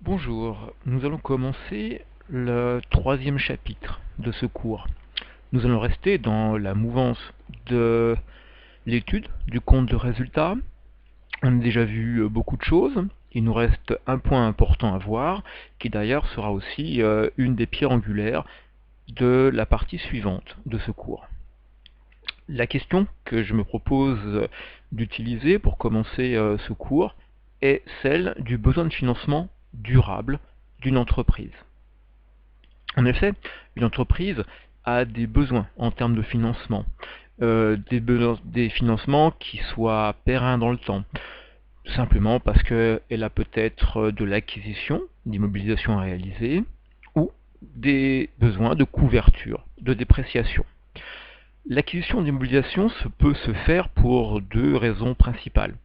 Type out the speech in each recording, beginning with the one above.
Bonjour, nous allons commencer le troisième chapitre de ce cours. Nous allons rester dans la mouvance de l'étude du compte de résultat. On a déjà vu beaucoup de choses. Il nous reste un point important à voir, qui d'ailleurs sera aussi une des pierres angulaires de la partie suivante de ce cours. La question que je me propose d'utiliser pour commencer ce cours est celle du besoin de financement durable d'une entreprise. En effet, une entreprise a des besoins en termes de financement, des financements qui soient pérennes dans le temps, simplement parce qu'elle a peut-être de l'acquisition, d'immobilisation à réaliser, ou des besoins de couverture, de dépréciation. L'acquisition d'immobilisation peut se faire pour deux raisons principales.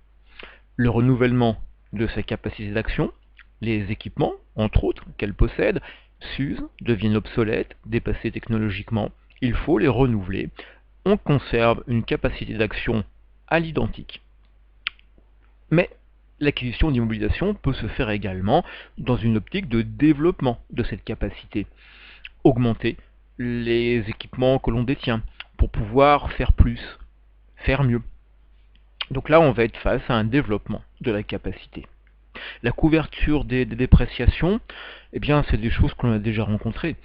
Le renouvellement de sa capacité d'action, les équipements, entre autres, qu'elle possède, s'usent, deviennent obsolètes, dépassés technologiquement. Il faut les renouveler. On conserve une capacité d'action à l'identique. Mais l'acquisition d'immobilisation peut se faire également dans une optique de développement de cette capacité. Augmenter les équipements que l'on détient pour pouvoir faire plus, faire mieux. Donc là, on va être face à un développement de la capacité. La couverture des dépréciations, eh bien, c'est des choses qu'on a déjà rencontrées.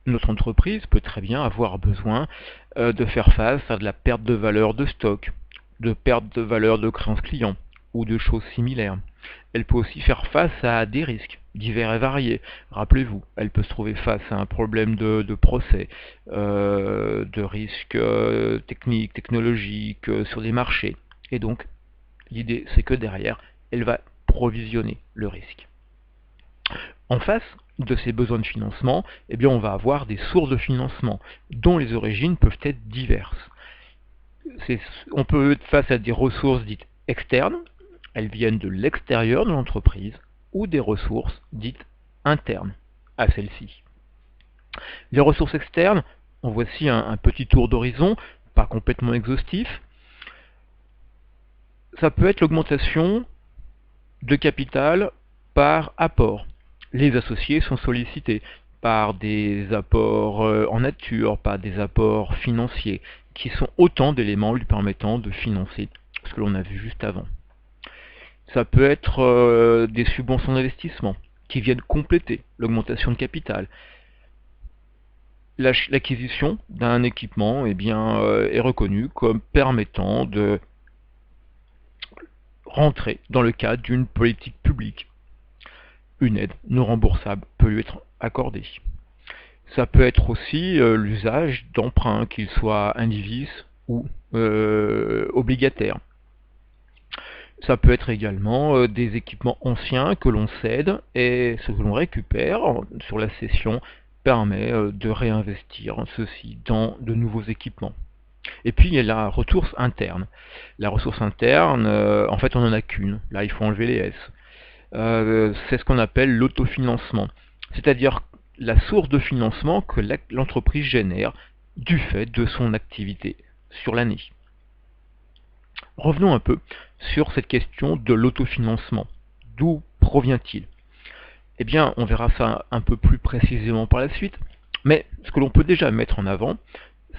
Notre entreprise peut très bien avoir besoin de faire face à de la perte de valeur de stock, de perte de valeur de créances clients ou de choses similaires. Elle peut aussi faire face à des risques divers et variés. Rappelez-vous, elle peut se trouver face à un problème de procès, de risques techniques, technologiques sur des marchés. Et donc, l'idée, c'est que derrière, elle va provisionner le risque. En face de ces besoins de financement, eh bien, on va avoir des sources de financement dont les origines peuvent être diverses. On peut être face à des ressources dites externes, elles viennent de l'extérieur de l'entreprise, ou des ressources dites internes à celle-ci. Les ressources externes, en voici un petit tour d'horizon, pas complètement exhaustif. Ça peut être l'augmentation de capital par apport. Les associés sont sollicités par des apports en nature, par des apports financiers, qui sont autant d'éléments lui permettant de financer ce que l'on a vu juste avant. Ça peut être des subventions d'investissement qui viennent compléter l'augmentation de capital. L'acquisition d'un équipement est reconnue comme permettant de rentrer dans le cadre d'une politique publique. Une aide non remboursable peut lui être accordée. Ça peut être aussi l'usage d'emprunts, qu'ils soient indivises ou obligataires. Ça peut être également des équipements anciens que l'on cède et ce que l'on récupère sur la cession permet de réinvestir ceci dans de nouveaux équipements. Et puis il y a la ressource interne. La ressource interne, en fait on n'en a qu'une. Là il faut enlever les S. C'est ce qu'on appelle l'autofinancement. C'est-à-dire la source de financement que l'entreprise génère du fait de son activité sur l'année. Revenons un peu sur cette question de l'autofinancement. D'où provient-il? Eh bien, on verra ça un peu plus précisément par la suite, mais ce que l'on peut déjà mettre en avant,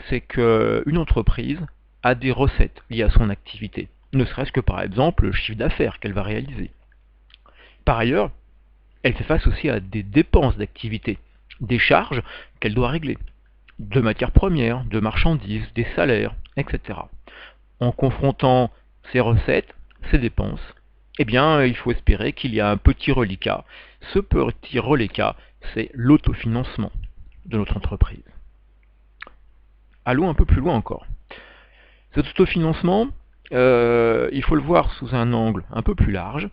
c'est qu'une entreprise a des recettes liées à son activité, ne serait-ce que par exemple le chiffre d'affaires qu'elle va réaliser. Par ailleurs, elle fait face aussi à des dépenses d'activité, des charges qu'elle doit régler, de matières premières, de marchandises, des salaires, etc. En confrontant ces recettes, ces dépenses, eh bien, il faut espérer qu'il y a un petit reliquat. Ce petit reliquat, c'est l'autofinancement de notre entreprise. Allons un peu plus loin encore. Cet autofinancement, il faut le voir sous un angle un peu plus large.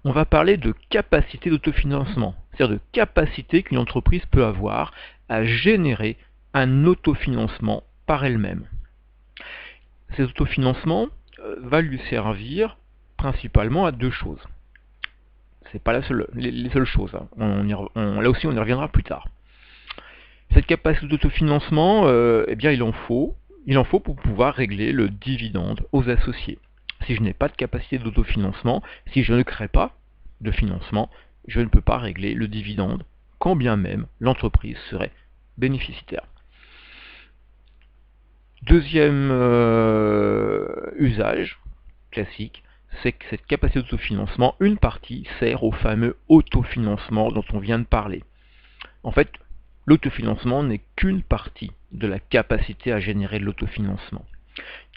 On va parler de capacité d'autofinancement, c'est-à-dire de capacité qu'une entreprise peut avoir à générer un autofinancement par elle-même. Cet autofinancement va lui servir principalement à deux choses. C'est pas les seules choses. Hein. Là aussi, on y reviendra plus tard. Cette capacité d'autofinancement, eh bien, il en faut pour pouvoir régler le dividende aux associés. Si je n'ai pas de capacité d'autofinancement, si je ne crée pas de financement, je ne peux pas régler le dividende, quand bien même l'entreprise serait bénéficiaire. Deuxième usage classique, c'est que cette capacité d'autofinancement, une partie sert au fameux autofinancement dont on vient de parler. En fait, l'autofinancement n'est qu'une partie de la capacité à générer de l'autofinancement.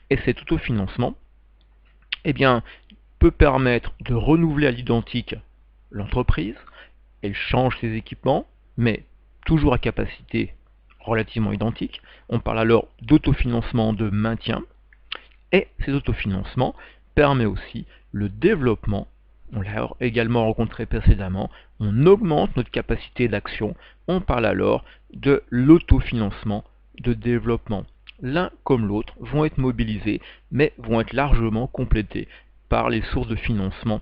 Et cet autofinancement, eh bien, peut permettre de renouveler à l'identique l'entreprise. Elle change ses équipements, mais toujours à capacité relativement identique. On parle alors d'autofinancement de maintien. Et cet autofinancement permet aussi le développement. On l'a également rencontré précédemment. On augmente notre capacité d'action. On parle alors de l'autofinancement de développement. L'un comme l'autre vont être mobilisés, mais vont être largement complétés par les sources de financement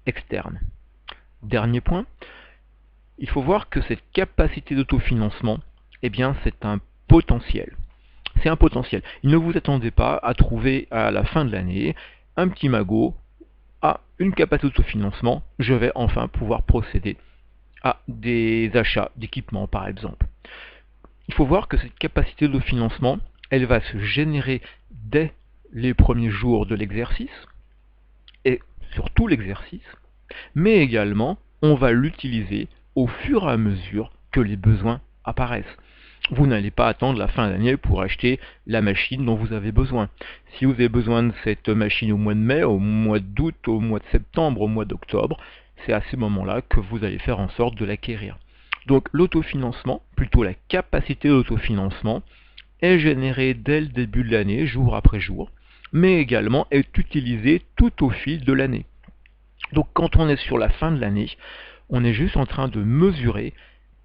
externes. Dernier point, il faut voir que cette capacité d'autofinancement, eh bien, c'est un potentiel. C'est un potentiel. Ne vous attendez pas à trouver à la fin de l'année un petit magot à une capacité d'autofinancement. Je vais enfin pouvoir procéder à des achats d'équipements par exemple. Il faut voir que cette capacité d'autofinancement, elle va se générer dès les premiers jours de l'exercice et sur tout l'exercice, mais également on va l'utiliser au fur et à mesure que les besoins apparaissent. Vous n'allez pas attendre la fin d'année pour acheter la machine dont vous avez besoin. Si vous avez besoin de cette machine au mois de mai, au mois d'août, au mois de septembre, au mois d'octobre, c'est à ces moments-là que vous allez faire en sorte de l'acquérir. Donc l'autofinancement, plutôt la capacité d'autofinancement, est générée dès le début de l'année, jour après jour, mais également est utilisée tout au fil de l'année. Donc quand on est sur la fin de l'année, on est juste en train de mesurer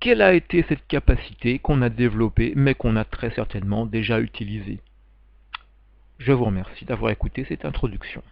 quelle a été cette capacité qu'on a développée, mais qu'on a très certainement déjà utilisée. Je vous remercie d'avoir écouté cette introduction.